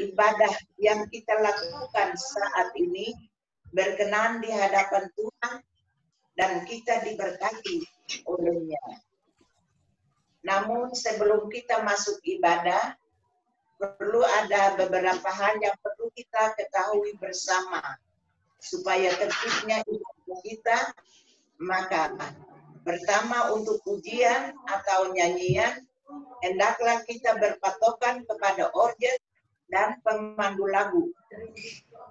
ibadah yang kita lakukan saat ini berkenan di hadapan Tuhan dan kita diberkati olehnya. Namun sebelum kita masuk ibadah, perlu ada beberapa hal yang perlu kita ketahui bersama supaya tertibnya ibadah kita. Maka pertama, untuk pujian atau nyanyian, hendaklah kita berpatokan kepada organ dan pemandu lagu.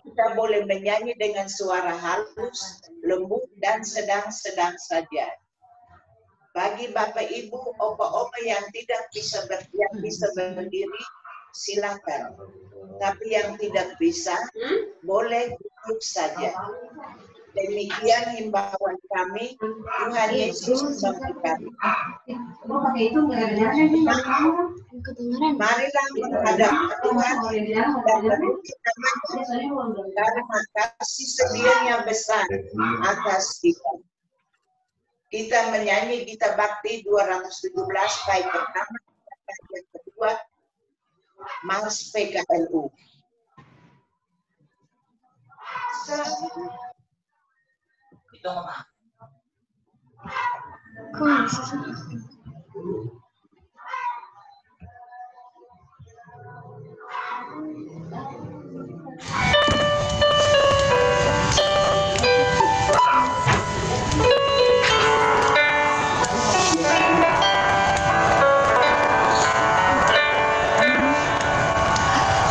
Kita boleh menyanyi dengan suara halus, lembut, dan sedang-sedang saja. Bagi Bapak Ibu, opa-opa yang bisa berdiri, silakan. Tapi yang tidak bisa, boleh duduk saja. Demikian himbauan kami. Tuhan Yesus memberkati. Marilah menghadap Tuhan dan memuji namanya karena kasih setianya besar atas kita. Kita menyanyi Gita Bakti 217 bait pertama dan yang kedua, Mars PKLU. Itu apa?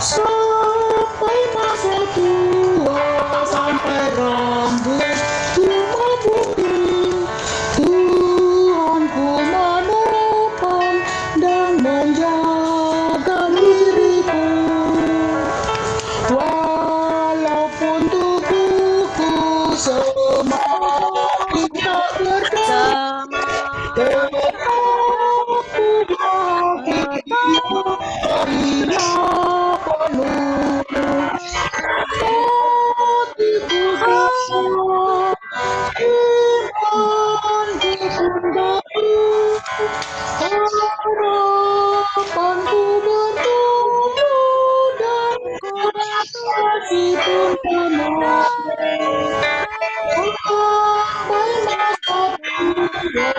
Sampai masa tua, sampai rambut tua putih, Tuhanku menopang dan menjaga diriku. Walaupun tubuhku semakin tak berdaya, tetap ku bahagia penuh hatiku semua. Tuhanku sendiri, harapanku bertumbuh dan kasih pun penuh. Sampai masa tua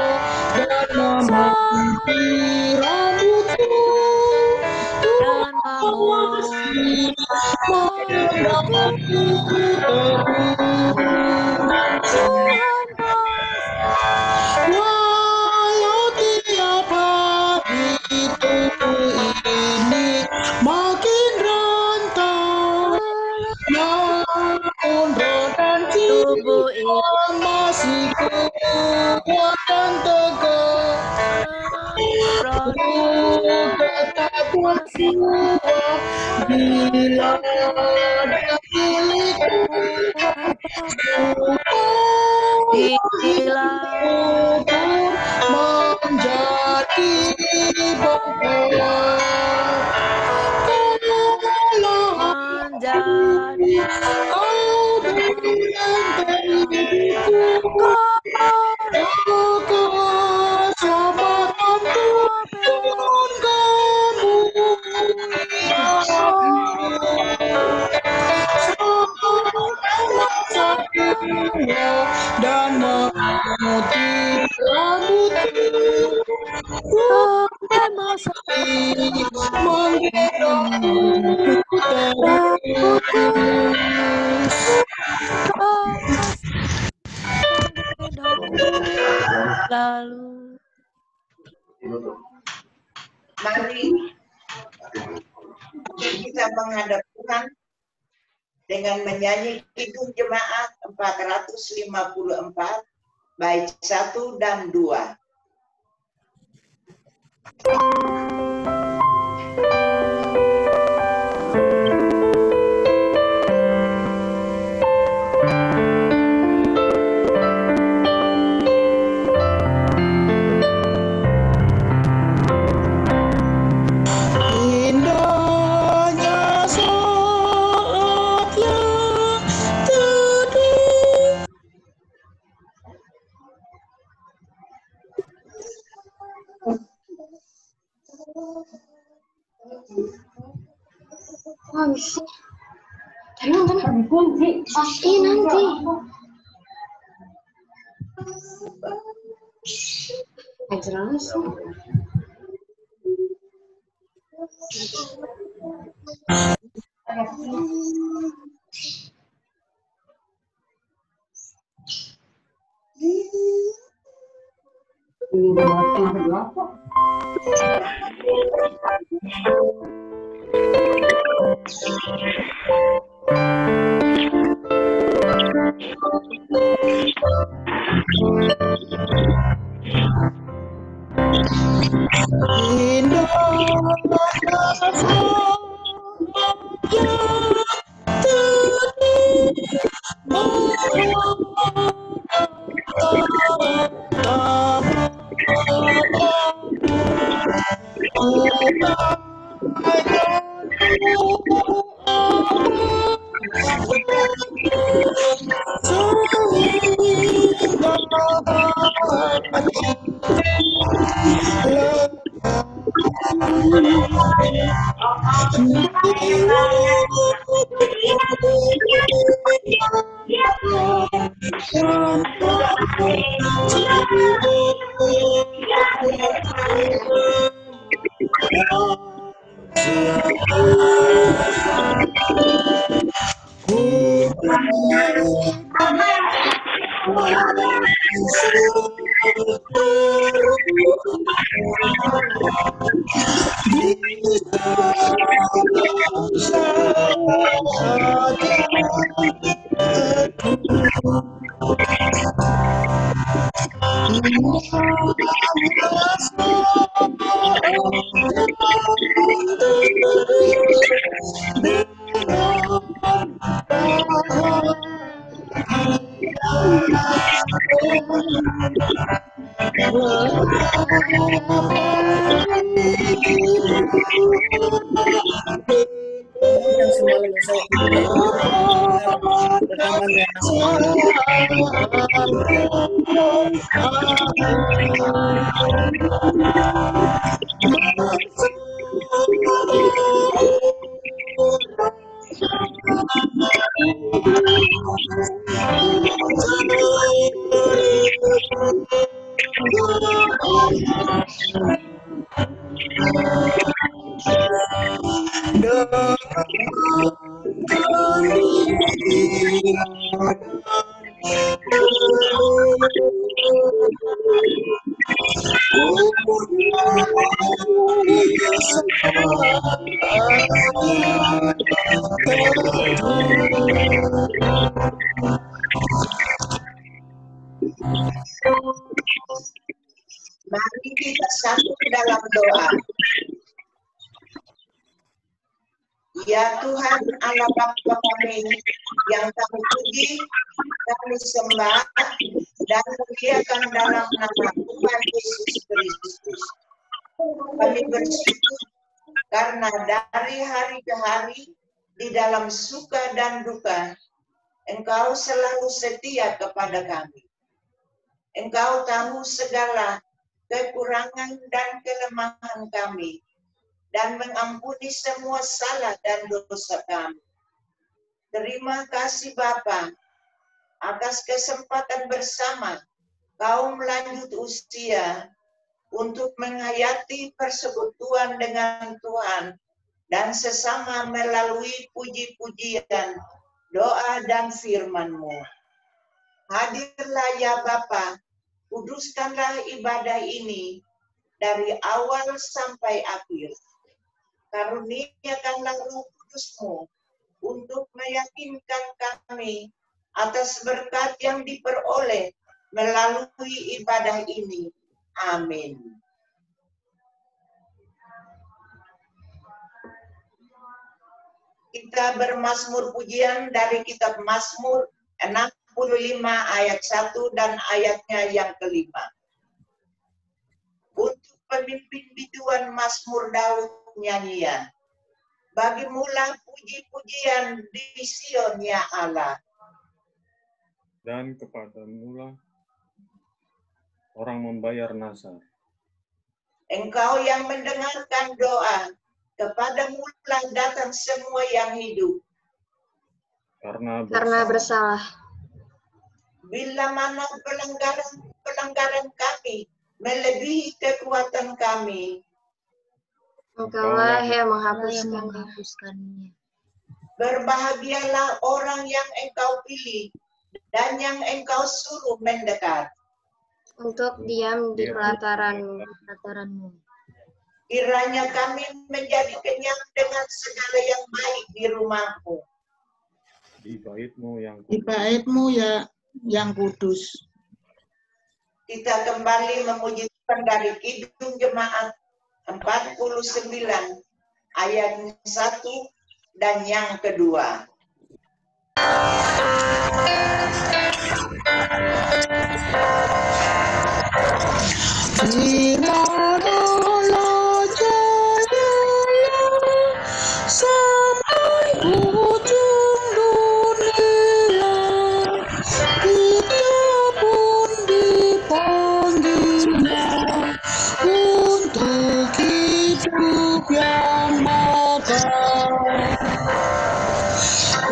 dan memati rambutku, Tuhan masih memeliharaku terus. Walau tiap hari tubuh ini makin rentah, namun roh dan jiwa masih kuat dan tegar. Tetap berjuang bila ada milikku. Hidupku menjadi bahwa kau benteng hidupku, keselamatanku dengan kamu masa tua dan memutih rambutku, sampai masa menggiraku terus. Lalu Mari kita menghadap Tuhan dengan menyanyi Kidung Jemaat 454 bait 1 dan 2. Indahnya saat yang teduh, bisa. Pasti nanti. Jelas. Yang semalam saya rekamannya. Mari kita satu dalam doa. Ya Tuhan Allah Bapa kami yang kami puji, kami sembah dan muliakan dalam nama Tuhan Yesus Kristus. Kami bersyukur karena dari hari ke hari di dalam suka dan duka Engkau selalu setia kepada kami. Engkau tahu segala kekurangan dan kelemahan kami dan mengampuni semua salah dan dosa kami. Terima kasih Bapa atas kesempatan bersama kaum lanjut usia untuk menghayati persekutuan dengan Tuhan dan sesama melalui puji-pujian, doa dan firman-Mu. Hadirlah ya Bapa, kuduskanlah ibadah ini dari awal sampai akhir. Karuniakanlah Roh Kudus-Mu untuk meyakinkan kami atas berkat yang diperoleh melalui ibadah ini. Amin. Kita bermazmur pujian dari kitab Mazmur 65 ayat 1 dan ayatnya yang kelima. Untuk pemimpin biduan Mazmur Daud nyanyian. Bagimulah puji-pujian di Sion ya Allah. Dan kepadamulah orang membayar nazar. Engkau yang mendengarkan doa Kepadamu lah datang semua yang hidup. Karena bersalah. Bila mana pelanggaran kami melebihi kekuatan kami, Engkaulah yang menghapuskannya. berbahagialah orang yang engkau pilih dan yang engkau suruh mendekat. Untuk diam di pelataranmu. Kiranya kami menjadi kenyang dengan segala yang baik di rumahmu. Di baitmu yang Di baitmu ya yang kudus. Kita kembali memuji Tuhan dari Kidung Jemaat 49 ayat 1 dan yang kedua. Firman Allah jayalah sampai ujung dunia. Kita pun dipanggilnya untuk hidup yang makar.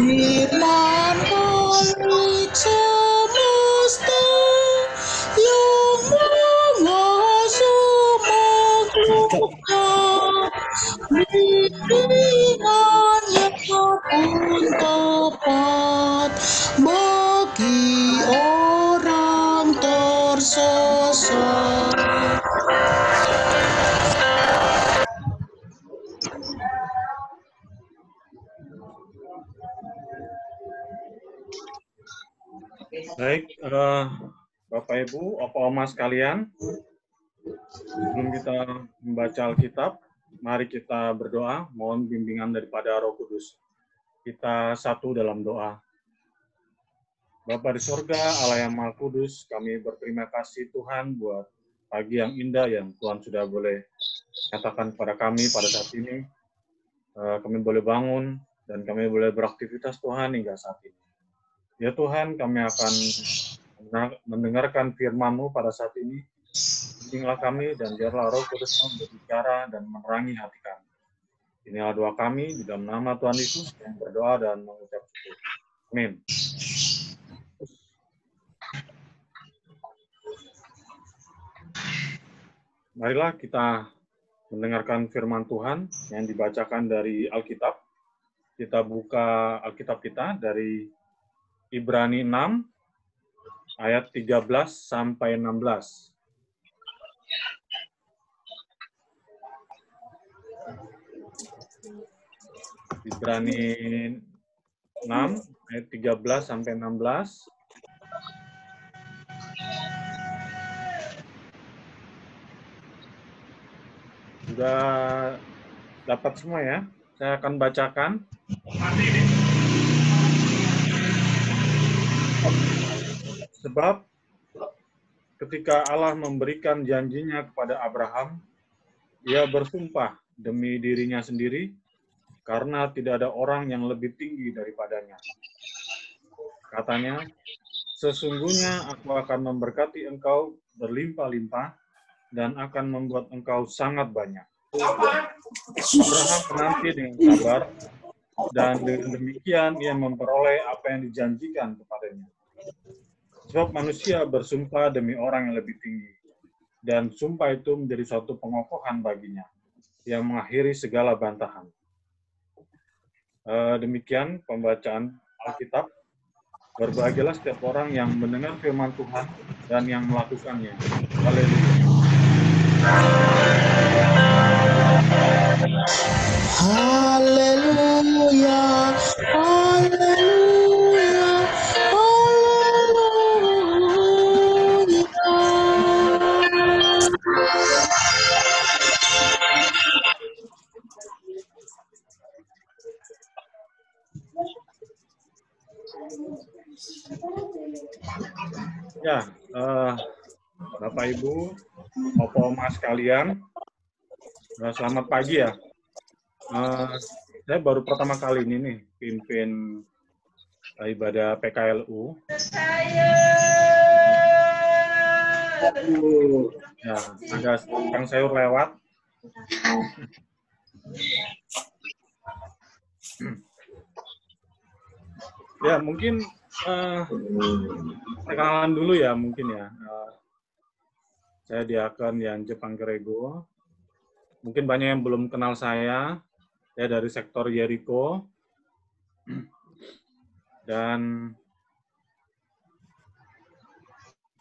Firman Khalik semesta yang mengasuh makhluknya, bimbingannya pun tepat bagi orang tersesat. Baik, Bapak Ibu, Opa Oma sekalian, sebelum kita membaca Alkitab, mari kita berdoa, mohon bimbingan daripada Roh Kudus. Kita satu dalam doa. Bapa di sorga, Allah yang Maha Kudus, kami berterima kasih Tuhan buat pagi yang indah yang Tuhan sudah boleh katakan kepada kami pada saat ini. Kami boleh bangun dan kami boleh beraktivitas Tuhan hingga saat ini. Ya Tuhan, kami akan mendengarkan firman-Mu pada saat ini. Bimbinglah kami dan biarlah Roh Kudus berbicara dan menerangi hati kami. Inilah doa kami di dalam nama Tuhan Yesus yang berdoa dan mengucap syukur. Amin. Marilah kita mendengarkan firman Tuhan yang dibacakan dari Alkitab. Kita buka Alkitab kita dari Ibrani 6 ayat 13 sampai 16. Ibrani 6 ayat 13 sampai 16. Sudah dapat semua ya? Saya akan bacakan. Sebab ketika Allah memberikan janjinya kepada Abraham, ia bersumpah demi dirinya sendiri, karena tidak ada orang yang lebih tinggi daripadanya. Katanya, sesungguhnya aku akan memberkati engkau berlimpah-limpah dan akan membuat engkau sangat banyak. Abraham menanti dengan sabar, dan dengan demikian ia memperoleh apa yang dijanjikan kepadanya. Sebab manusia bersumpah demi orang yang lebih tinggi, dan sumpah itu menjadi suatu pengokohan baginya, yang mengakhiri segala bantahan. Demikian pembacaan Alkitab. Berbahagialah setiap orang yang mendengar firman Tuhan dan yang melakukannya. Haleluya. Haleluya, haleluya, Ya, Bapak Ibu, Opa Oma sekalian, selamat pagi ya. Saya baru pertama kali ini nih pimpin ibadah PKLU. Ya, ada tukang sayur lewat. Ya, mungkin perkenalan dulu ya, mungkin ya. Saya Diakon Yance Pangkerego. Mungkin banyak yang belum kenal saya dari sektor Jericho. Dan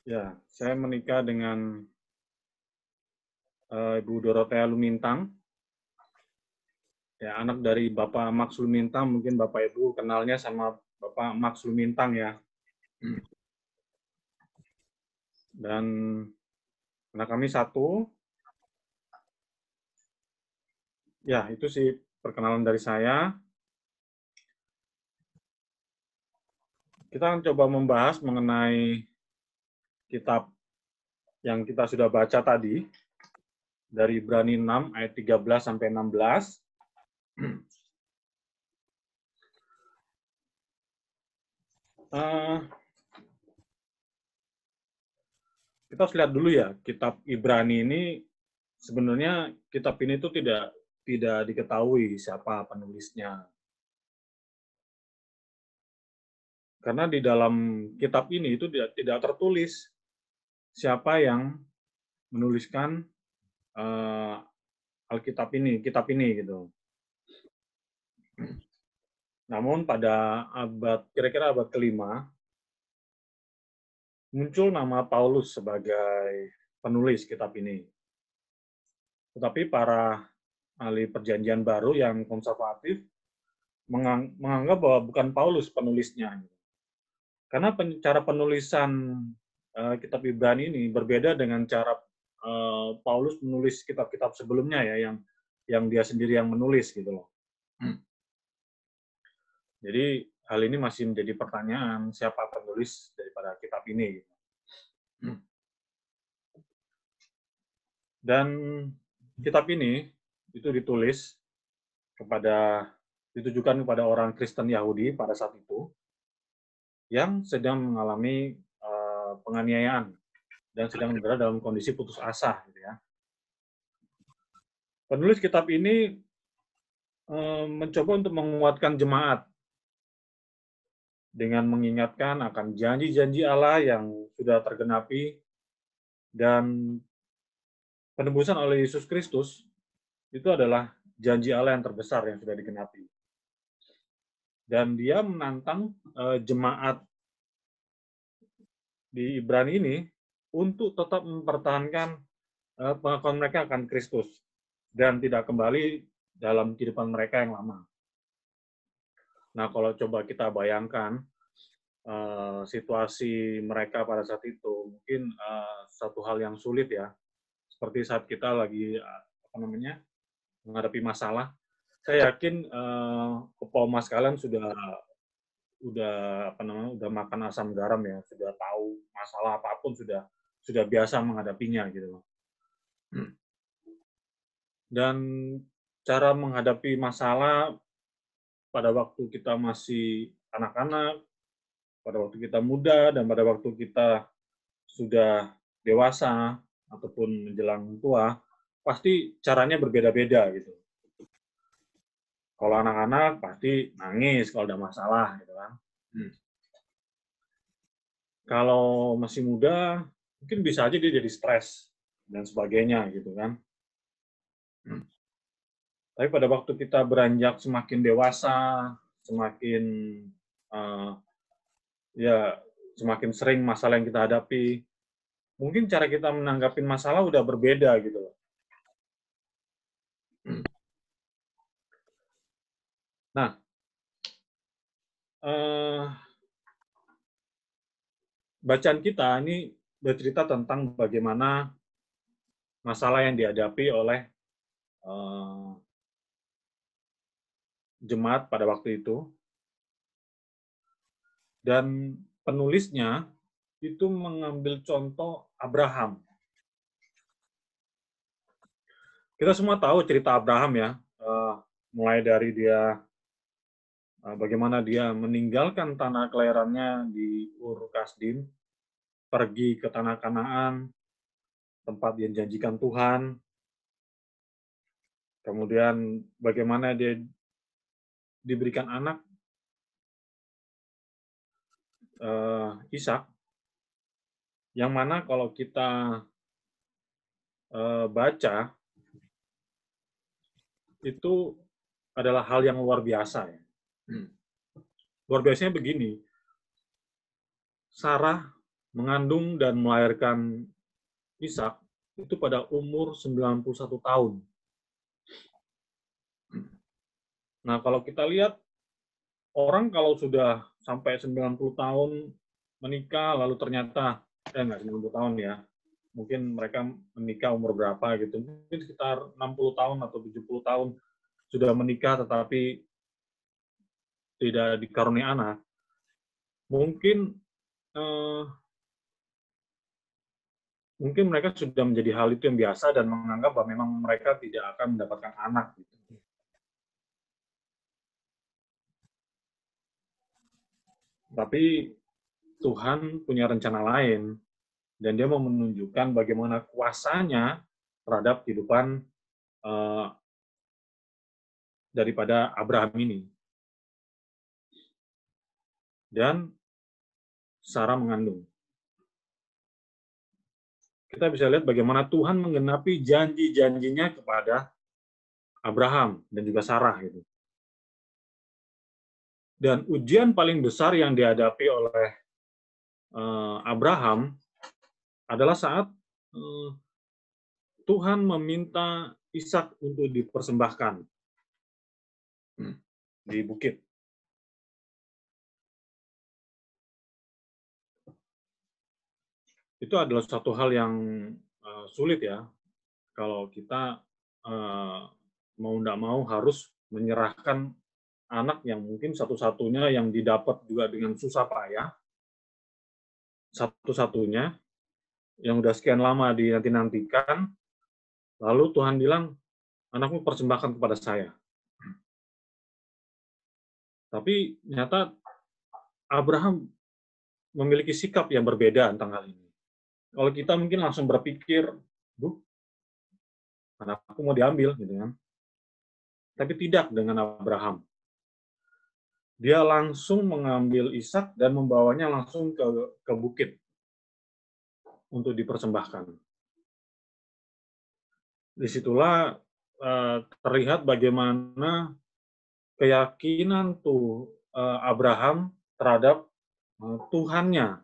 ya, saya menikah dengan Ibu Dorothea Lumintang. Ya, anak dari Bapak Max Lumintang, mungkin Bapak Ibu kenalnya sama Bapak Max Lumintang ya. Dan anak kami satu. Ya, itu sih perkenalan dari saya. Kita akan coba membahas mengenai kitab yang kita sudah baca tadi, dari Ibrani 6 ayat 13 sampai 16. Kita harus lihat dulu ya, kitab Ibrani ini sebenarnya kitab ini itu tidak diketahui siapa penulisnya. Karena di dalam kitab ini itu tidak tertulis siapa yang menuliskan Alkitab ini, kitab ini gitu. Namun pada kira-kira abad kelima, muncul nama Paulus sebagai penulis kitab ini. Tetapi para ahli perjanjian baru yang konservatif menganggap bahwa bukan Paulus penulisnya. Karena cara penulisan kitab Ibrani ini berbeda dengan cara Paulus menulis kitab-kitab sebelumnya ya, yang dia sendiri yang menulis gitu loh. Jadi hal ini masih menjadi pertanyaan siapa penulis daripada kitab ini. Dan kitab ini itu ditujukan kepada orang Kristen Yahudi pada saat itu yang sedang mengalami penganiayaan dan sedang berada dalam kondisi putus asa gitu ya. Penulis kitab ini mencoba untuk menguatkan jemaat dengan mengingatkan akan janji-janji Allah yang sudah tergenapi dan penebusan oleh Yesus Kristus itu adalah janji Allah yang terbesar yang sudah digenapi. Dan dia menantang jemaat di Ibrani ini untuk tetap mempertahankan pengakuan mereka akan Kristus dan tidak kembali dalam kehidupan mereka yang lama. Nah, kalau coba kita bayangkan situasi mereka pada saat itu, mungkin satu hal yang sulit ya, seperti saat kita lagi menghadapi masalah. Saya yakin Opa-Oma sekalian sudah makan asam garam ya, sudah tahu masalah apapun sudah biasa menghadapinya gitu loh. Dan cara menghadapi masalah pada waktu kita masih anak-anak, pada waktu kita muda, dan pada waktu kita sudah dewasa ataupun menjelang tua, pasti caranya berbeda-beda gitu. Kalau anak-anak pasti nangis kalau ada masalah gitu kan. Kalau masih muda, mungkin bisa aja dia jadi stres dan sebagainya gitu kan. Tapi pada waktu kita beranjak semakin dewasa, semakin semakin sering masalah yang kita hadapi, mungkin cara kita menanggapi masalah udah berbeda gitu loh. Nah, bacaan kita ini bercerita tentang bagaimana masalah yang dihadapi oleh jemaat pada waktu itu, dan penulisnya itu mengambil contoh Abraham. Kita semua tahu cerita Abraham ya, mulai dari dia bagaimana dia meninggalkan tanah kelahirannya di Ur Kasdim, pergi ke tanah Kanaan, tempat yang dijanjikan Tuhan. Kemudian bagaimana dia diberikan anak Ishak, yang mana kalau kita baca itu adalah hal yang luar biasa ya. Luar biasanya begini, Sarah mengandung dan melahirkan Ishak itu pada umur 91 tahun. Nah, kalau kita lihat orang kalau sudah sampai 90 tahun menikah, lalu ternyata, enggak 90 tahun ya, mungkin mereka menikah umur berapa gitu, mungkin sekitar 60 tahun atau 70 tahun sudah menikah tetapi tidak dikaruniai anak, mungkin mereka sudah menjadi hal itu yang biasa dan menganggap bahwa memang mereka tidak akan mendapatkan anak. Gitu. Tapi Tuhan punya rencana lain, dan dia mau menunjukkan bagaimana kuasanya terhadap kehidupan daripada Abraham ini. Dan Sarah mengandung. Kita bisa lihat bagaimana Tuhan menggenapi janji-janjinya kepada Abraham dan juga Sarah. Gitu. Dan ujian paling besar yang dihadapi oleh Abraham adalah saat Tuhan meminta Ishak untuk dipersembahkan di bukit. Itu adalah satu hal yang sulit ya, kalau kita mau tidak mau harus menyerahkan anak yang mungkin satu-satunya yang didapat juga dengan susah payah, satu-satunya yang udah sekian lama dinanti-nantikan, lalu Tuhan bilang, anakmu persembahkan kepada saya. Tapi ternyata Abraham memiliki sikap yang berbeda tentang hal ini. Kalau kita mungkin langsung berpikir, anakku mau diambil, gitu kan? Tapi tidak dengan Abraham. Dia langsung mengambil Ishak dan membawanya langsung ke bukit untuk dipersembahkan. Disitulah terlihat bagaimana keyakinan Abraham terhadap Tuhannya.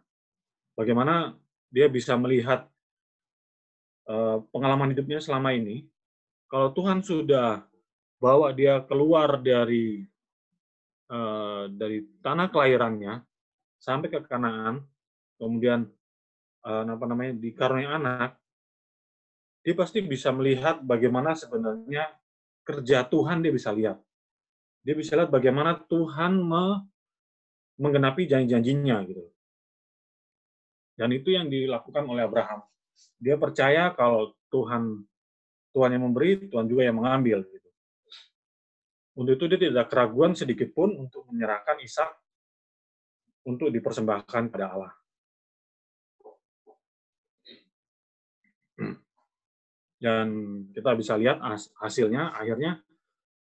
Bagaimana dia bisa melihat pengalaman hidupnya selama ini. Kalau Tuhan sudah bawa dia keluar dari tanah kelahirannya sampai ke Kanaan, kemudian dikaruniai anak, dia pasti bisa melihat bagaimana sebenarnya kerja Tuhan. Dia bisa lihat. Dia bisa lihat bagaimana Tuhan menggenapi janji-janjinya gitu. Dan itu yang dilakukan oleh Abraham. Dia percaya kalau Tuhan yang memberi, Tuhan juga yang mengambil. Gitu. Untuk itu dia tidak keraguan sedikit pun untuk menyerahkan Ishak untuk dipersembahkan pada Allah. Dan kita bisa lihat hasilnya, akhirnya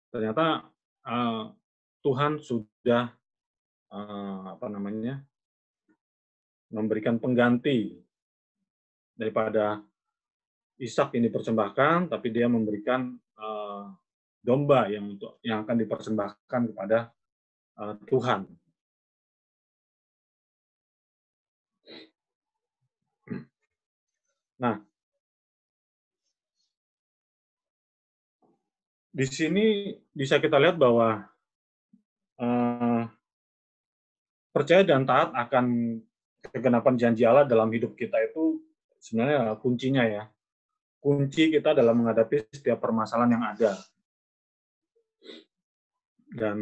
ternyata Tuhan sudah memberikan pengganti daripada Ishak yang dipersembahkan, tapi dia memberikan domba yang akan dipersembahkan kepada Tuhan. Nah, di sini bisa kita lihat bahwa percaya dan taat akan kegenapan janji Allah dalam hidup kita itu sebenarnya kuncinya ya. Kunci kita dalam menghadapi setiap permasalahan yang ada. Dan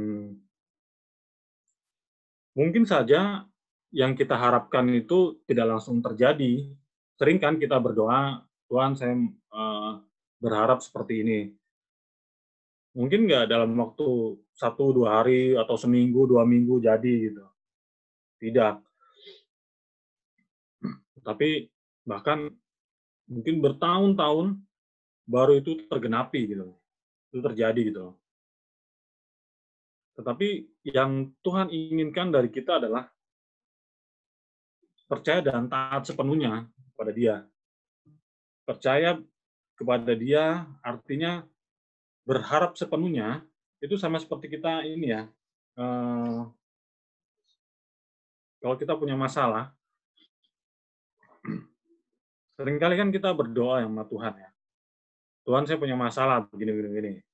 mungkin saja yang kita harapkan itu tidak langsung terjadi. Sering kan kita berdoa, Tuhan saya berharap seperti ini. Mungkin nggak dalam waktu 1-2 hari atau seminggu, 2 minggu jadi gitu. Tidak. Tapi bahkan mungkin bertahun-tahun baru itu tergenapi gitu. Itu terjadi gitu. Tetapi yang Tuhan inginkan dari kita adalah percaya dan taat sepenuhnya kepada Dia. Percaya kepada Dia artinya berharap sepenuhnya, itu sama seperti kita ini ya, kalau kita punya masalah, seringkali kan kita berdoa sama Tuhan ya. Tuhan, saya punya masalah begini, begini, begini.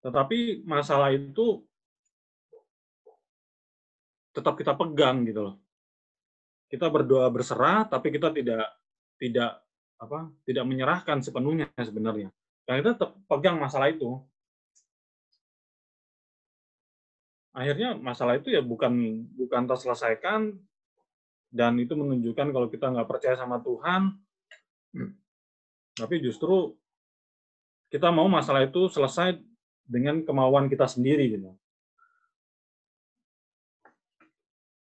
Tetapi masalah itu tetap kita pegang gitu loh. Kita berdoa berserah, tapi kita tidak menyerahkan sepenuhnya sebenarnya. Dan kita tetap pegang masalah itu. Akhirnya masalah itu ya bukan terselesaikan, dan itu menunjukkan kalau kita nggak percaya sama Tuhan, tapi justru kita mau masalah itu selesai dengan kemauan kita sendiri gitu.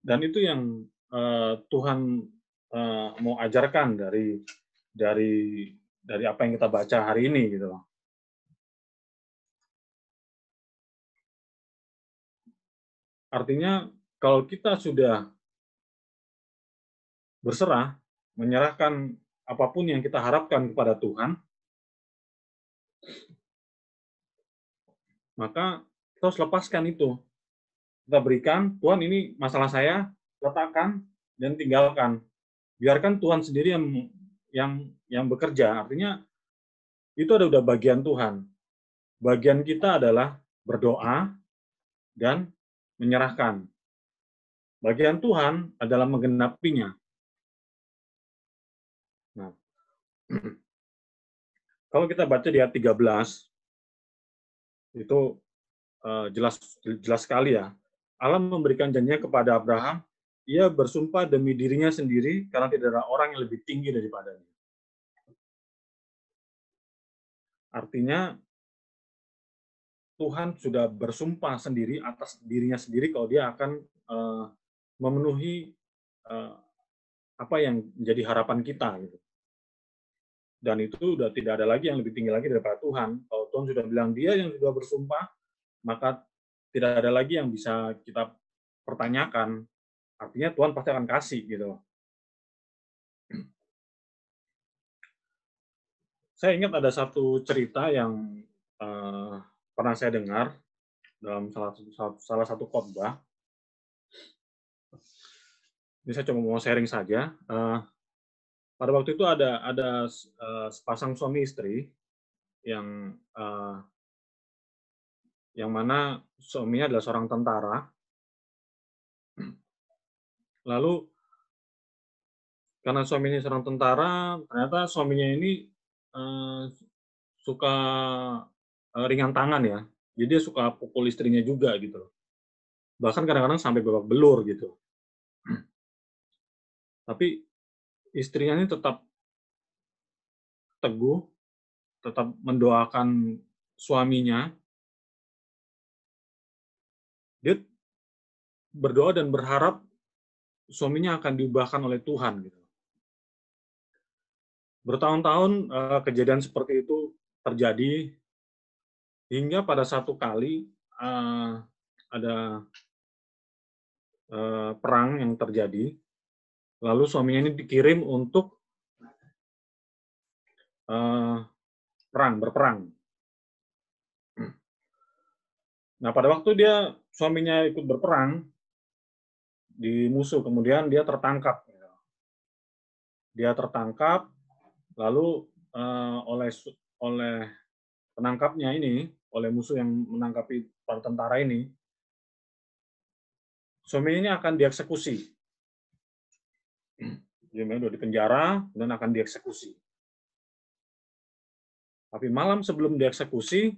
Dan itu yang Tuhan mau ajarkan dari apa yang kita baca hari ini gitu loh. Artinya kalau kita sudah berserah, menyerahkan apapun yang kita harapkan kepada Tuhan, maka kita harus lepaskan itu. Kita berikan, Tuhan ini masalah saya, letakkan dan tinggalkan. Biarkan Tuhan sendiri yang bekerja. Artinya itu udah bagian Tuhan. Bagian kita adalah berdoa dan menyerahkan. Bagian Tuhan adalah menggenapinya. Nah, kalau kita baca di ayat 13, itu jelas sekali ya. Allah memberikan janjinya kepada Abraham, ia bersumpah demi dirinya sendiri karena tidak ada orang yang lebih tinggi daripadanya. Artinya Tuhan sudah bersumpah sendiri atas dirinya sendiri kalau dia akan memenuhi apa yang menjadi harapan kita gitu. Dan itu sudah tidak ada lagi yang lebih tinggi lagi daripada Tuhan. Kalau Tuhan sudah bilang dia yang sudah bersumpah, maka tidak ada lagi yang bisa kita pertanyakan. Artinya Tuhan pasti akan kasih gitu. Saya ingat ada satu cerita yang pernah saya dengar dalam salah satu khotbah. Ini saya cuma mau sharing saja. Pada waktu itu ada sepasang suami istri yang mana suaminya adalah seorang tentara. Lalu karena suaminya seorang tentara, ternyata suaminya ini suka ringan tangan ya. Jadi dia suka pukul istrinya juga gitu. Bahkan kadang-kadang sampai babak belur gitu. Tapi istrinya ini tetap teguh, tetap mendoakan suaminya. Dia berdoa dan berharap suaminya akan diubahkan oleh Tuhan gitu. Bertahun-tahun kejadian seperti itu terjadi hingga pada satu kali ada perang yang terjadi. Lalu suaminya ini dikirim untuk berperang. Nah, pada waktu suaminya ikut berperang di musuh, kemudian dia tertangkap. Dia tertangkap, lalu oleh penangkapnya ini, oleh musuh yang menangkapi para tentara ini, suaminya ini akan dieksekusi. Dia sudah dipenjara dan akan dieksekusi. Tapi malam sebelum dieksekusi,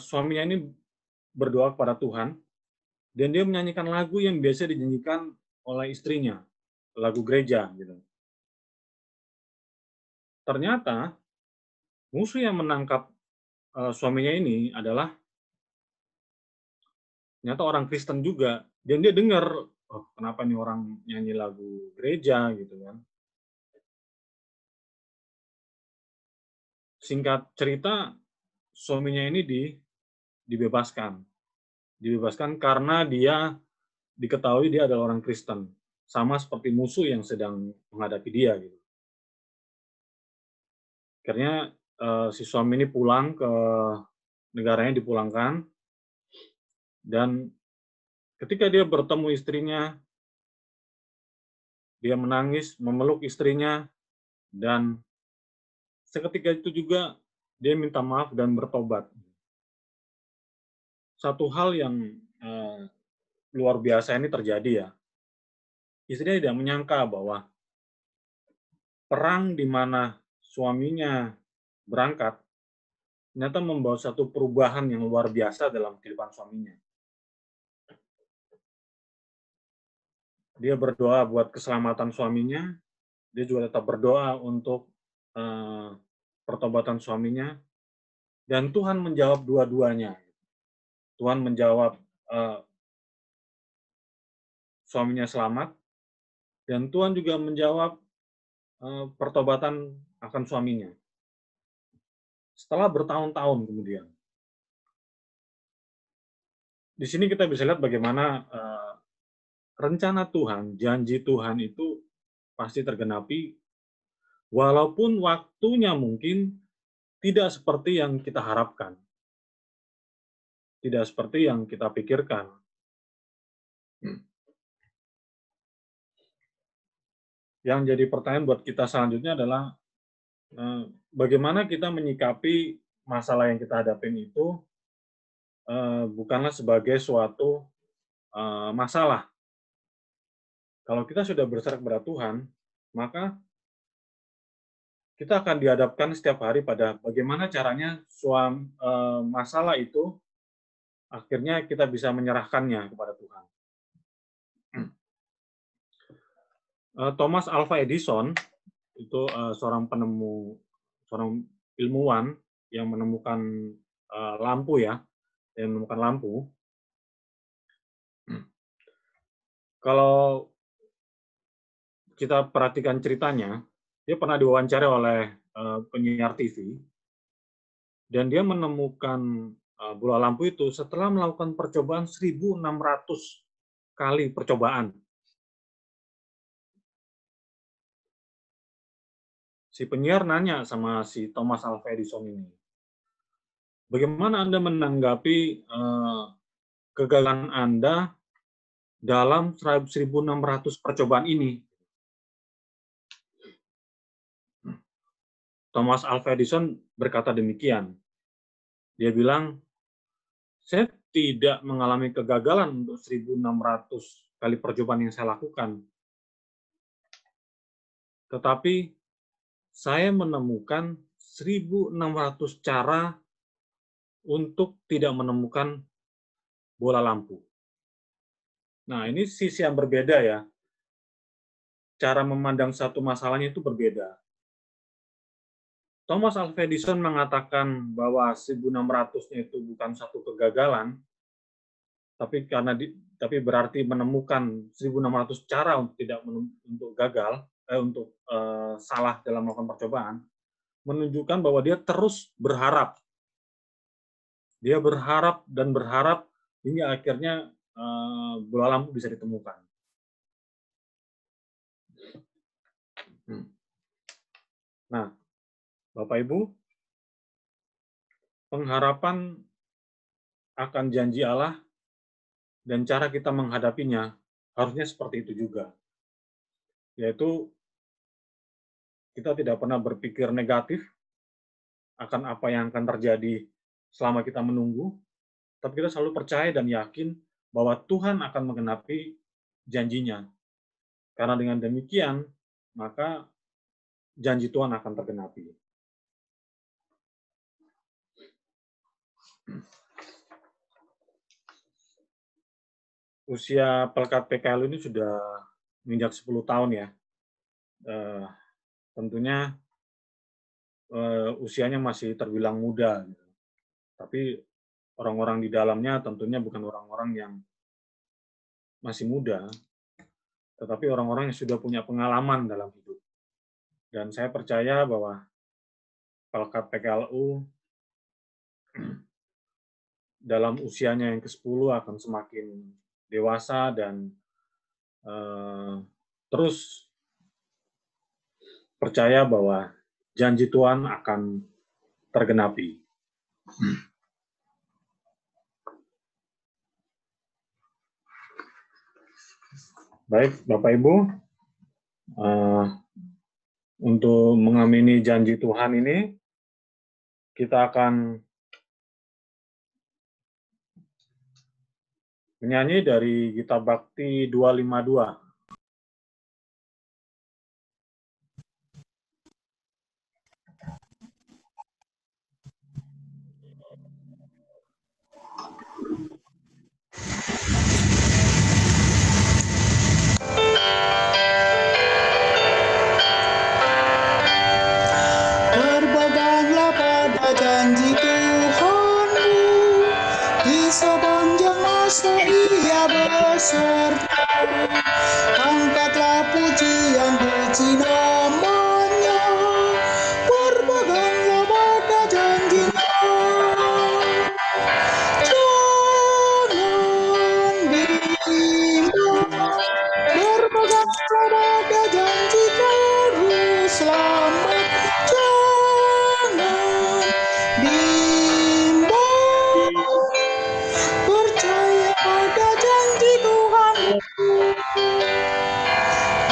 suaminya ini berdoa kepada Tuhan, dan dia menyanyikan lagu yang biasa dinyanyikan oleh istrinya, lagu gereja gitu. Ternyata musuh yang menangkap suaminya ini adalah ternyata orang Kristen juga, dan dia dengar, oh kenapa nih orang nyanyi lagu gereja gitu kan. singkat cerita, suaminya ini dibebaskan. Dibebaskan karena dia diketahui dia adalah orang Kristen. Sama seperti musuh yang sedang menghadapi dia. Gitu. Akhirnya si suami ini pulang ke negaranya, dipulangkan. Dan ketika dia bertemu istrinya, dia menangis, memeluk istrinya, dan seketika itu juga dia minta maaf dan bertobat. Satu hal yang luar biasa ini terjadi ya. Istrinya tidak menyangka bahwa perang di mana suaminya berangkat ternyata membawa satu perubahan yang luar biasa dalam kehidupan suaminya. Dia berdoa buat keselamatan suaminya, dia juga tetap berdoa untuk pertobatan suaminya, dan Tuhan menjawab dua-duanya. Tuhan menjawab suaminya selamat, dan Tuhan juga menjawab pertobatan akan suaminya. Setelah bertahun-tahun kemudian. Di sini kita bisa lihat bagaimana rencana Tuhan, janji Tuhan itu pasti tergenapi, walaupun waktunya mungkin tidak seperti yang kita harapkan. Tidak seperti yang kita pikirkan. Yang jadi pertanyaan buat kita selanjutnya adalah bagaimana kita menyikapi masalah yang kita hadapin itu bukanlah sebagai suatu masalah. Kalau kita sudah berserah kepada Tuhan, maka kita akan dihadapkan setiap hari pada bagaimana caranya masalah itu akhirnya kita bisa menyerahkannya kepada Tuhan. Thomas Alva Edison itu seorang ilmuwan yang menemukan lampu ya, yang menemukan lampu. Kalau kita perhatikan ceritanya, dia pernah diwawancarai oleh penyiar TV, dan dia menemukan bola lampu itu setelah melakukan percobaan 1.600 kali percobaan. Si penyiar nanya sama si Thomas Alva Edison ini, bagaimana Anda menanggapi kegagalan Anda dalam 1.600 percobaan ini? Thomas Alva Edison berkata demikian. Dia bilang, saya tidak mengalami kegagalan untuk 1.600 kali percobaan yang saya lakukan. Tetapi saya menemukan 1.600 cara untuk tidak menemukan bola lampu. Nah, ini sisi yang berbeda ya. Cara memandang satu masalahnya itu berbeda. Thomas Alva Edison mengatakan bahwa 1.600-nya itu bukan satu kegagalan, tapi berarti menemukan 1.600 cara untuk gagal, untuk salah dalam melakukan percobaan, menunjukkan bahwa dia terus berharap. Dia berharap dan berharap hingga akhirnya bola lampu bisa ditemukan. Nah, Bapak Ibu, pengharapan akan janji Allah dan cara kita menghadapinya harusnya seperti itu juga. Yaitu kita tidak pernah berpikir negatif akan apa yang akan terjadi selama kita menunggu, tapi kita selalu percaya dan yakin bahwa Tuhan akan menggenapi janjinya. Karena dengan demikian, maka janji Tuhan akan tergenapi. Usia Pelkat PKL ini sudah menginjak 10 tahun ya. Tentunya usianya masih terbilang muda. Tapi orang-orang di dalamnya tentunya bukan orang-orang yang masih muda, tetapi orang-orang yang sudah punya pengalaman dalam hidup. Dan saya percaya bahwa PKLU dalam usianya yang ke-10 akan semakin dewasa dan terus percaya bahwa janji Tuhan akan tergenapi. Baik, Bapak Ibu, untuk mengamini janji Tuhan ini, kita akan menyanyi dari Gita Bakti 252. Berbeganglah pada janji Tuhanmu, di sepanjang masa Ia beserta. Angkatlah pujian puji namanya, berbeganglah pada janjinya. Jangan bimbang, berpeganglah pada janji juru selamat. Jangan bimbang, percaya pada janji Tuhanmu.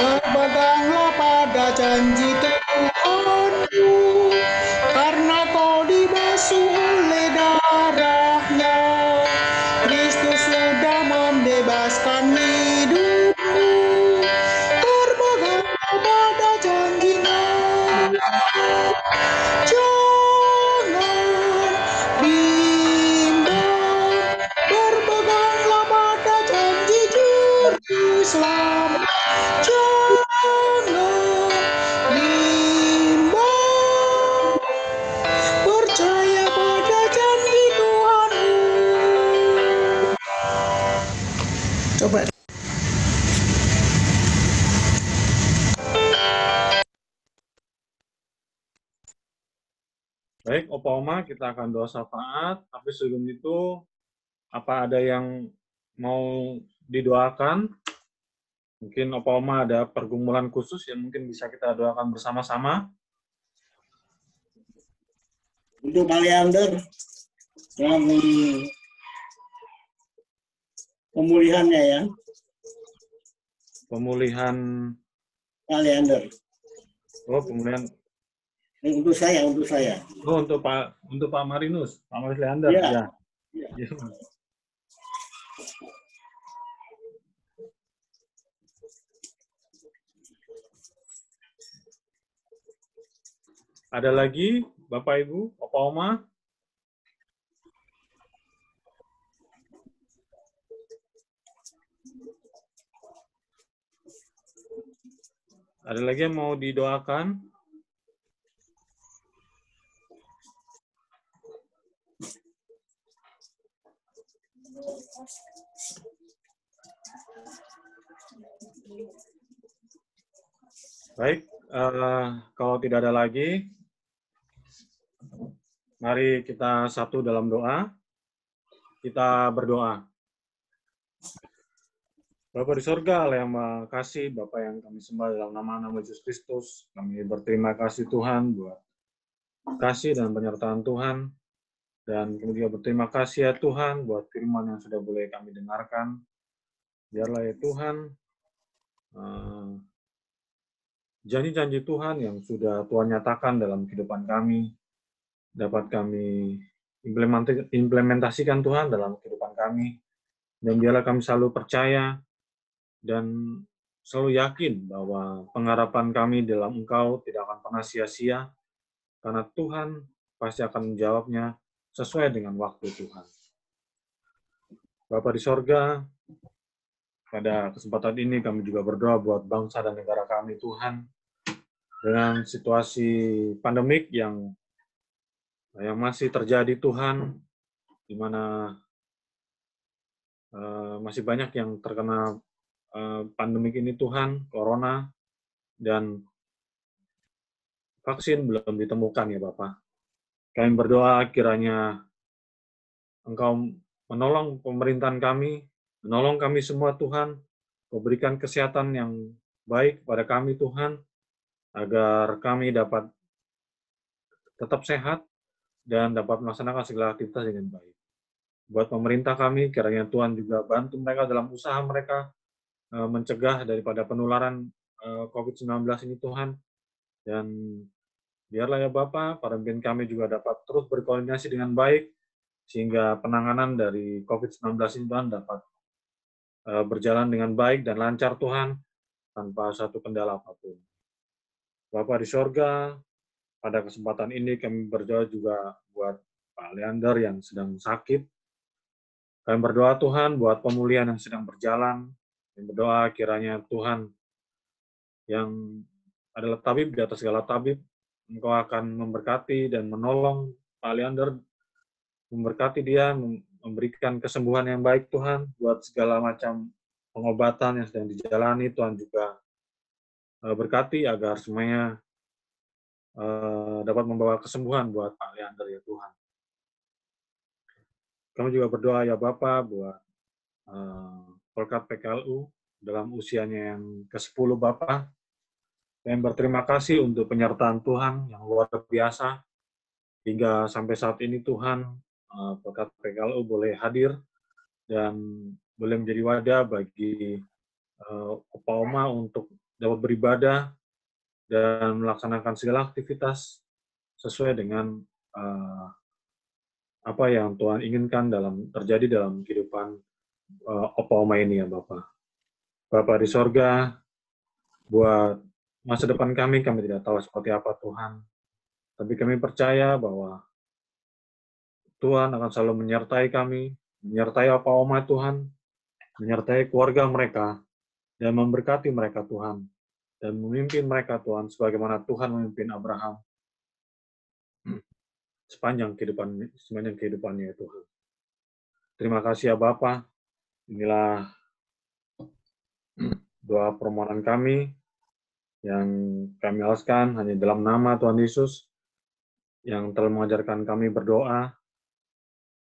Berpeganglah pada janji Tuhanmu, karena kau dibasuh oleh darahnya. Kristus sudah membebaskan hidupmu. Berpeganglah pada janjinya. Jangan bimbang, berpeganglah pada janji juru selamat. Jangan bimbang, percaya pada janji Tuhanmu. Coba. Baik, Opa Oma, kita akan doa syafaat. Tapi sebelum itu, apa ada yang mau didoakan? Mungkin Opa Oma ada pergumulan khusus yang mungkin bisa kita doakan bersama-sama. Untuk Maliander, pemulihannya ya. Pemulihan. Maliander. Oh, pemulihan. Untuk saya. Oh, untuk Pak Marinus, Pak Marinus Leander. Ya. Ya. Ya. Ada lagi, Bapak Ibu, Opa Oma? Ada lagi yang mau didoakan? Baik, kalau tidak ada lagi, mari kita satu dalam doa. Kita berdoa. Bapa di sorga, Allah yang Maha Kasih, Bapa yang kami sembah dalam nama Yesus Kristus, kami berterima kasih Tuhan buat kasih dan penyertaan Tuhan, dan kami juga berterima kasih ya Tuhan buat firman yang sudah boleh kami dengarkan. Biarlah ya Tuhan, janji-janji Tuhan yang sudah Tuhan nyatakan dalam kehidupan kami, dapat kami implementasikan Tuhan dalam kehidupan kami, dan biarlah kami selalu percaya dan selalu yakin bahwa pengharapan kami dalam Engkau tidak akan pernah sia-sia, karena Tuhan pasti akan menjawabnya sesuai dengan waktu Tuhan. Bapa di sorga, pada kesempatan ini kami juga berdoa buat bangsa dan negara kami, Tuhan, dengan situasi pandemik yang masih terjadi, Tuhan, di mana masih banyak yang terkena pandemik ini, Tuhan, corona, dan vaksin belum ditemukan ya Bapak. Kami berdoa kiranya Engkau menolong pemerintahan kami, menolong kami semua Tuhan, memberikan kesehatan yang baik kepada kami Tuhan, agar kami dapat tetap sehat dan dapat melaksanakan segala aktivitas dengan baik. Buat pemerintah kami, kiranya Tuhan juga bantu mereka dalam usaha mereka mencegah daripada penularan COVID-19 ini Tuhan. Dan biarlah ya Bapak, para pemimpin kami juga dapat terus berkoordinasi dengan baik, sehingga penanganan dari COVID-19 ini Tuhan dapat berjalan dengan baik dan lancar Tuhan, tanpa satu kendala apapun. Bapa di sorga, pada kesempatan ini kami berdoa juga buat Pak Leander yang sedang sakit. Kami berdoa Tuhan buat pemulihan yang sedang berjalan. Kami berdoa kiranya Tuhan yang adalah tabib di atas segala tabib, Engkau akan memberkati dan menolong Pak Leander, memberkati dia, memberikan kesembuhan yang baik Tuhan, buat segala macam pengobatan yang sedang dijalani, Tuhan juga berkati agar semuanya dapat membawa kesembuhan buat Pak Leander ya Tuhan. Kami juga berdoa ya Bapak buat Pelkat PKLU dalam usianya yang ke-10 Bapak. Kami berterima kasih untuk penyertaan Tuhan yang luar biasa. Hingga sampai saat ini Tuhan, Pelkat PKLU boleh hadir dan boleh menjadi wadah bagi Opa Oma untuk dapat beribadah dan melaksanakan segala aktivitas sesuai dengan apa yang Tuhan inginkan terjadi dalam kehidupan Opa Oma ini ya Bapak. Bapak di sorga, buat masa depan kami tidak tahu seperti apa Tuhan. Tapi kami percaya bahwa Tuhan akan selalu menyertai kami, menyertai Opa Oma Tuhan, menyertai keluarga mereka, dan memberkati mereka Tuhan. Dan memimpin mereka Tuhan, sebagaimana Tuhan memimpin Abraham sepanjang kehidupannya ya Tuhan. Terima kasih ya Bapa. Inilah doa permohonan kami yang kami alaskan hanya dalam nama Tuhan Yesus yang telah mengajarkan kami berdoa.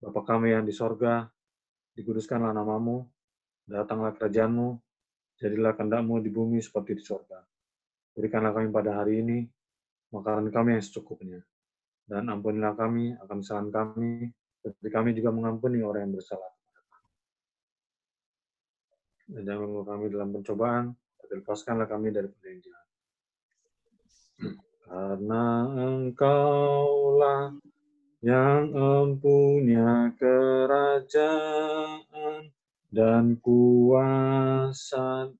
Bapa kami yang di sorga, dikuduskanlah namamu, datanglah kerajaan-Mu, jadilah kehendak-Mu di bumi seperti di sorga. Berikanlah kami pada hari ini makanan kami yang secukupnya. Dan ampunilah kami akan kesalahan kami, seperti kami juga mengampuni orang yang bersalah. Dan jangan membawa kami dalam pencobaan, tapi lepaskanlah kami dari yang jahat. Karena Engkaulah yang empunya kerajaan dan kuasa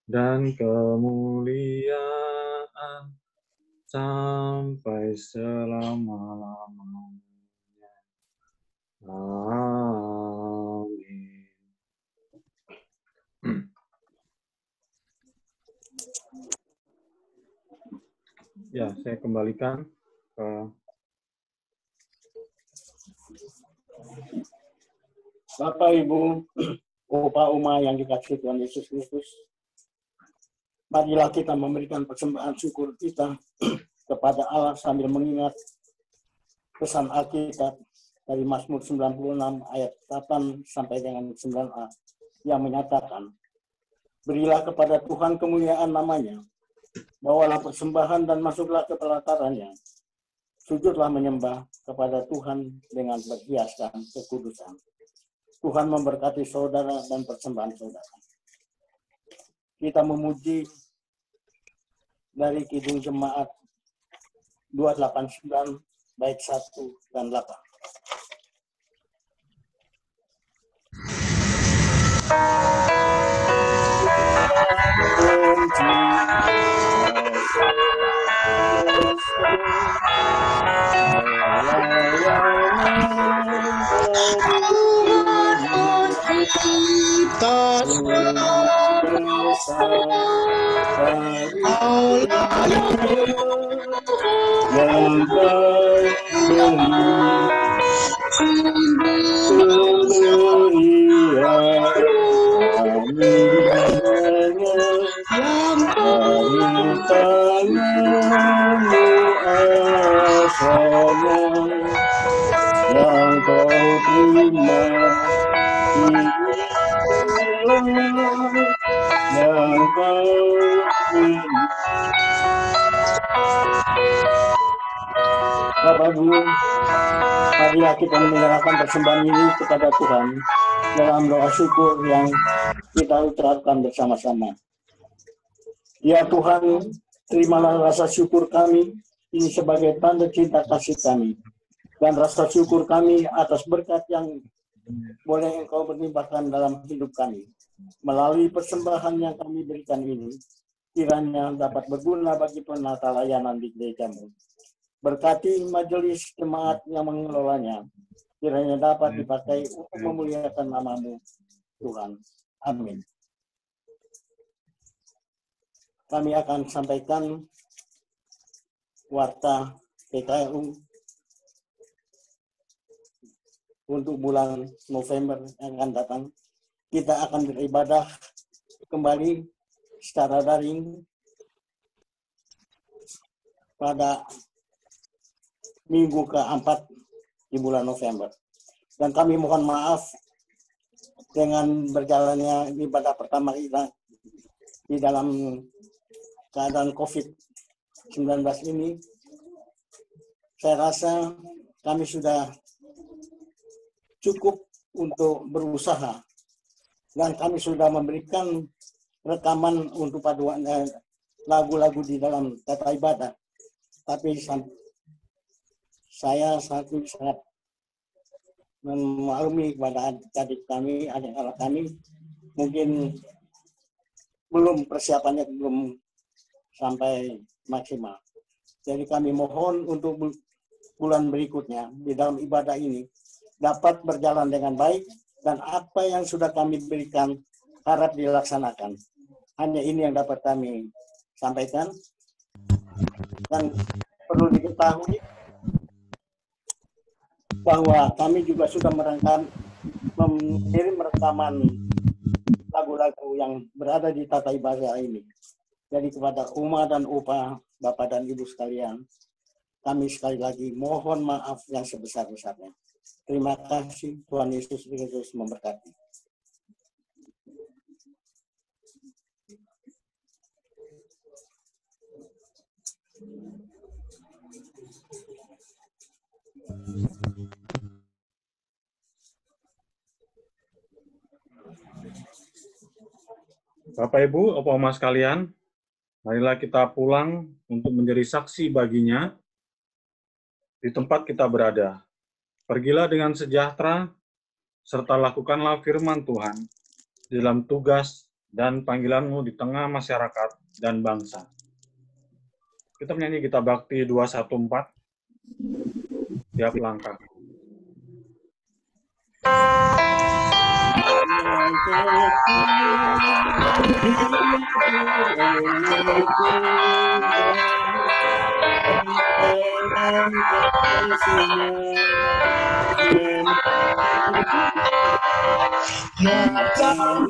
dan kemuliaan sampai selama-lamanya. Amin. Ya, saya kembalikan ke Bapak, Ibu, Opa, Oma yang dikasihi Tuhan Yesus Kristus, marilah kita memberikan persembahan syukur kita kepada Allah sambil mengingat pesan Alkitab dari Mazmur 96 ayat 8 sampai dengan 9a yang menyatakan, berilah kepada Tuhan kemuliaan namanya, bawalah persembahan dan masuklah ke pelatarannya, sujudlah menyembah kepada Tuhan dengan berhiaskan kekudusan. Tuhan memberkati saudara dan persembahan saudara. Kita memuji dari Kidung Jemaat 289 bait 1 dan 8. Kita yang tanganmu asalnya yang kau terima, inilah yang kau beri. Bapak Ibu, marilah kita menyerahkan persembahan ini kepada Tuhan dalam doa syukur yang kita ucapkan bersama-sama. Ya Tuhan, terimalah rasa syukur kami ini sebagai tanda cinta kasih kami, dan rasa syukur kami atas berkat yang boleh Engkau berlimpahkan dalam hidup kami. Melalui persembahan yang kami berikan ini, kiranya dapat berguna bagi penata layanan di gereja-Mu. Berkati majelis jemaat yang mengelolanya, kiranya dapat dipakai untuk memuliakan nama-Mu, Tuhan. Amin. Kami akan sampaikan warta PKU untuk bulan November yang akan datang. Kita akan beribadah kembali secara daring pada minggu keempat di bulan November. Dan kami mohon maaf dengan berjalannya ibadah pertama kita di dalam keadaan COVID-19 ini. Saya rasa kami sudah cukup untuk berusaha, dan kami sudah memberikan rekaman untuk paduan lagu-lagu di dalam tata ibadah. Tapi saya sangat memaklumi kepada adik kami, adik-adik kami, mungkin persiapannya belum sampai maksimal. Jadi kami mohon untuk bulan berikutnya di dalam ibadah ini dapat berjalan dengan baik, dan apa yang sudah kami berikan harap dilaksanakan. Hanya ini yang dapat kami sampaikan. Dan perlu diketahui bahwa kami juga sudah mengirim rekaman lagu-lagu yang berada di tata ibadah ini. Jadi kepada Uma dan Upa, Bapak dan Ibu sekalian, kami sekali lagi mohon maaf yang sebesar-besarnya. Terima kasih, Tuhan Yesus Kristus memberkati. Bapak Ibu, Opa-Oma sekalian, marilah kita pulang untuk menjadi saksi baginya di tempat kita berada. Pergilah dengan sejahtera, serta lakukanlah firman Tuhan di dalam tugas dan panggilanmu di tengah masyarakat dan bangsa. Kita menyanyi Gita Bakti 214, tiap langkah. Yang bakal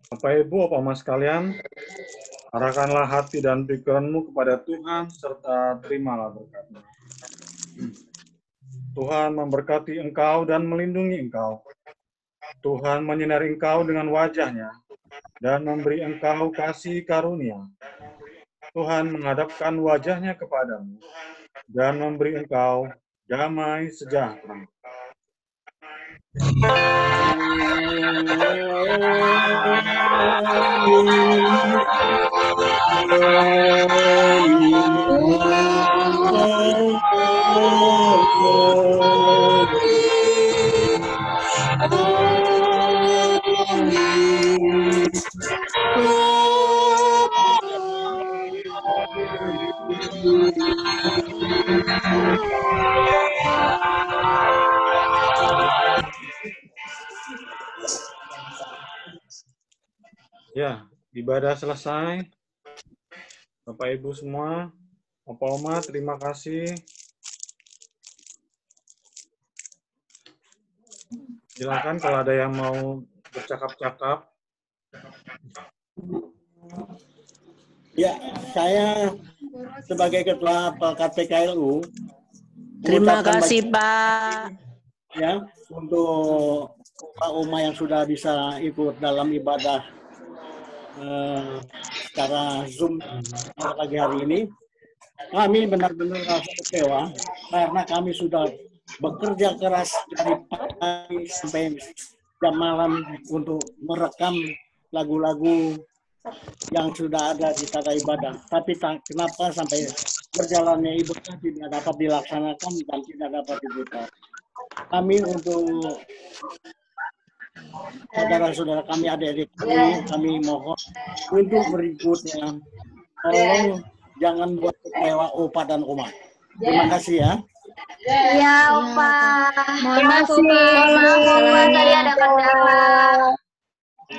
Bapak Ibu, Opa-Oma sekalian, arahkanlah hati dan pikiranmu kepada Tuhan serta terimalah berkat-Nya. Tuhan memberkati engkau dan melindungi engkau. Tuhan menyinari engkau dengan wajah-Nya dan memberi engkau kasih karunia. Tuhan menghadapkan wajah-Nya kepadamu dan memberi engkau damai sejahtera. Ya, ibadah selesai. Bapak Ibu semua, Opa Oma, terima kasih. Silakan kalau ada yang mau bercakap-cakap. Ya, saya sebagai Ketua Pelkat PKLU. Terima kasih, Pak. Ya, untuk Pak Oma yang sudah bisa ikut dalam ibadah secara Zoom pagi hari ini, kami benar-benar rasa kecewa karena kami sudah bekerja keras dari pagi sampai jam malam untuk merekam lagu-lagu yang sudah ada di tata ibadah. Tapi kenapa sampai berjalannya ibadah tidak dapat dilaksanakan dan tidak dapat dibuka. Kami untuk saudara-saudara kami, adik-adik kami mohon untuk berikutnya, tolong jangan buat kecewa Opa dan Oma. Terima kasih ya. Ya, Opa. Mohon maaf, Opa. Tadi ada kendala.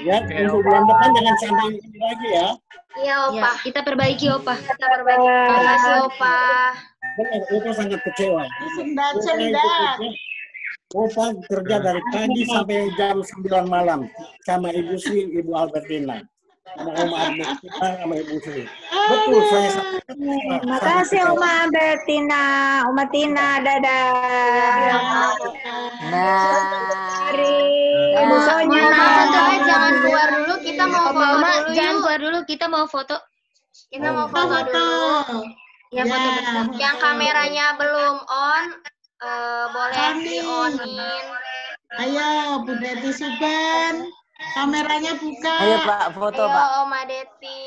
Ya, untuk bulan depan jangan sampai ini lagi ya. Iya, Opa. Kita perbaiki, Opa. Terima kasih, Opa. Benar, Opa sangat kecewa. Opa kerja dari pagi sampai jam 9 malam sama Ibu Sri, Ibu Albertina, sama Oma Albertina, sama Ibu Sri. Betul, saya sangat kecewa. Terima kasih Oma Albertina, Oma Tina, dadah. Nah, Jangan keluar dulu, kita mau foto dulu. Jangan keluar dulu, kita mau foto. Kita mau foto dulu. Ya, foto bersama. Yang kameranya belum on, boleh di-onin. Ayo, Bu Deti Suban, kameranya buka. ayo Pak, foto Ayo, Pak. Oma Deti.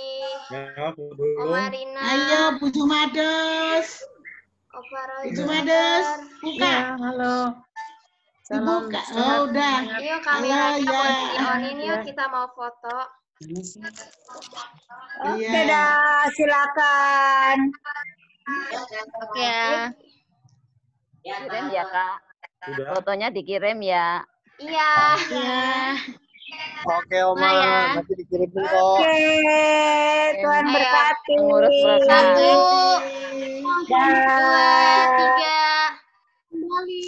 Ya, dulu. Oma Rina. Ayo, Bu Jumades. Opa Bu Roger. Jumades, buka. Halo. Salam Dibuka. sehat. Oh, udah. Yuk, kameranya Halo, boleh ya. di-onin yuk, kita mau foto. Oke dah, silakan. Oke ya. Kirim ya Kak. Sudah. Fotonya dikirim ya. Iya. Oke Oma, Ya. nanti dikirim dulu kok. Oke, Tuhan Ayo, berkati. Mengurus program. 1, Dah. 2, 3. Kembali.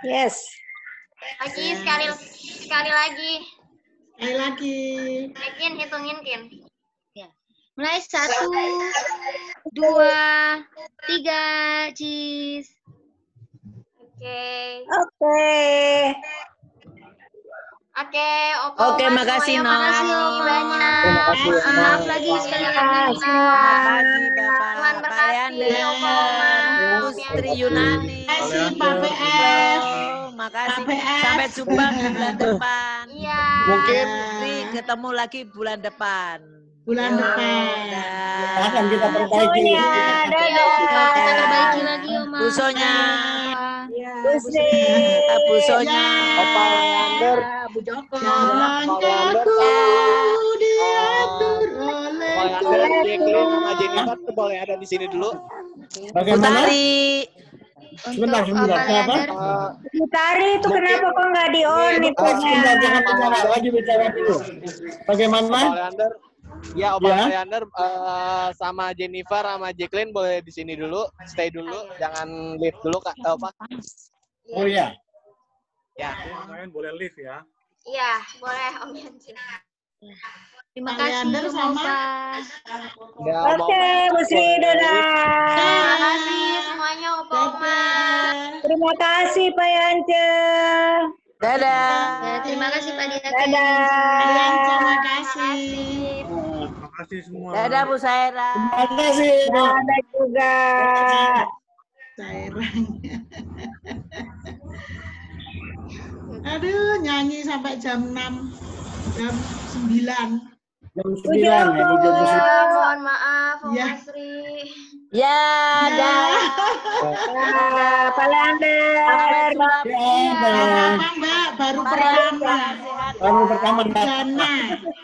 Yes. Lagi sekali lagi. Sekali lagi. Kin, hitungin Kin. Ya. Mulai 1, 2, 3, cheese. Oke. Oke, Opa. Oke, Oma makasih, semuanya, Nok. makasih banyak. Terima kasih, Oma. Maaf lagi sekali lagi. Makasih Tuhan Bapak berkati, Leander, Opa Oma. Putri Yunani. Kasih Pak PF. Makasih. Pak PF. Sampai jumpa bulan depan. Iya. Mungkin Putri ketemu lagi bulan depan. Bulan depan. Akan kita perbaiki. Semuanya, Iya, dadah. Opa. Kita perbaiki lagi, Oma. Busonya. Busri. Busonya. Opa Leander, Bu Joko. Jangan kaku diatur oleh Opa Leander, Jacqueline sama Jennifer tuh boleh ada di sini dulu. Bagaimana? Putari. Sebentar, kenapa? Gitari itu kenapa kok nggak di-on itunya? Sebentar, jangan bicara lagi, bicara dulu. Bagaimana? Opa Leander, ya Opa Ya. Leander sama Jennifer sama Jacqueline boleh di sini dulu, stay dulu, jangan leave dulu Kak. Opa. Oh iya. Ya. Yang lain boleh live ya. Iya, boleh Om Yansin. Terima Pak kasih Leander Om sama? Opa. Ya, Oke, Busri, dadah. Terima kasih Terima kasih Pak Yance. Dadah. Ya, terima kasih Pak Diakin. Dadah. Terima kasih. Terima kasih semua. Dadah Bu Saira. Terima kasih. Dadah juga. Cairannya. Aduh, nyanyi sampai jam 6, jam 9. Jam 9 ya, Bu Joko. Mohon maaf, Om Ya. Asri. Ya, dah. Pak Lander. Apa Mbak? Baru pertama. Baru pertama, Mbak. Jana.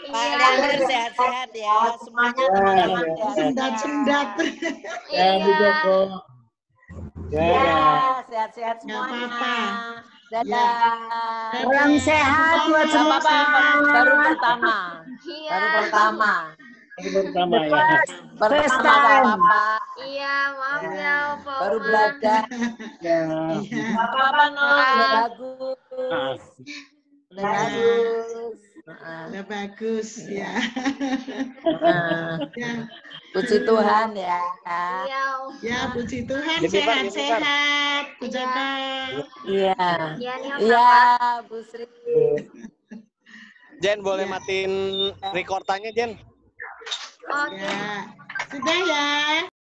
Pak Lander sehat-sehat ya. Semuanya teman-teman sehat. Sendat-sendat. Ya, Bu Joko. Ya, Ya. sehat-sehat Nggak semuanya. apa-apa. Dadah. Salam sehat buat Gak semua. apa-apa, baru pertama. Iya. Baru pertama. Baru pertama ya. Pertama gak apa-apa. Iya, maaf ya, Pak Baru Uma. belajar. Ya. Iya. Gak apa-apa, no. Udah bagus. Ah. Udah bagus. Udah bagus ya. Ya. Puji Tuhan ya. Iya, Om. Ya, puji Tuhan, Jennifer, sehat-sehat. Bu Joko. Iya. Iya nih, Om. Iya, Bu Sri. Jen, boleh Ya. matiin rekordannya, Jen? Oke. Ya. Sudah ya.